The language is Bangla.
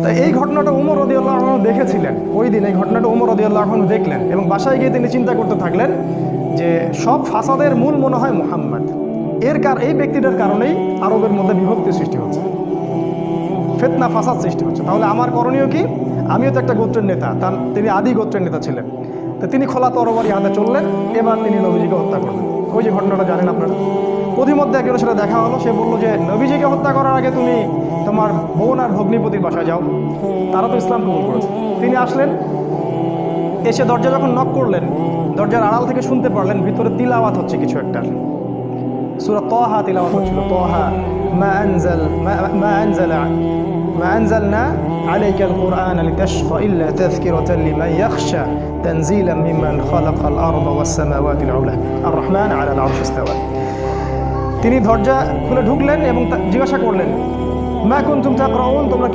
তাই এই ঘটনাটা উমর রাদিয়াল্লাহু আনহু দেখেছিলেন। ওই দিন এই ঘটনাটা উমর রাদিয়াল্লাহু আনহু দেখলেন এবং বাসায় গিয়ে তিনি চিন্তা করতে থাকলেন যে সব ফাসাদের মূল মনে হয় মুহাম্মদ। এই ব্যক্তিটার কারণেই আরবের মধ্যে বিভক্তি সৃষ্টি হচ্ছে, ফিতনা ফাসাদ সৃষ্টি হচ্ছে। তাহলে আমার করণীয় কি? আমিও তো একটা গোত্রের নেতা, তিনি আদি গোত্রের নেতা ছিলেন। তো তিনি খোলা তরবারি হাতে চললেন, এবার তিনি নবীজিকে হত্যা করলেন। ওই যে ঘটনাটা জানেন আপনারা। প্রতিমধ্যে একজনের সাথে দেখা হলো, সে বললো যে নবীজিকে হত্যা করার আগে তুমি তোমার বোন আর ভগ্নিপতির বাসায় যাও, তারা তো ইসলাম কবুল করেছে। তিনি আসলেন, এসে দরজা যখন নক করলেন, দরজার আড়াল থেকে শুনতে পারলেন ভিতরে তিলাওয়াত হচ্ছে কিছু একটা। সূরা তাহা তিলাওয়াত হচ্ছিল। তাহা মা আনজালনা আলাইকাল কুরআনা লিতাশকা ইল্লা তাযকিরাতান লিমান ইয়াখশা তানজিলাম মিম্মান খালাকাল আরদা ওয়াস সামাওয়াতিল উলা আর রহমান আলাল আরশি ইস্তাওয়া। তিনি দরজা খুলে ঢুকলেন এবং জিজ্ঞাসা করলেন, মা কুনতুম তাকরাউন, তোমরা কি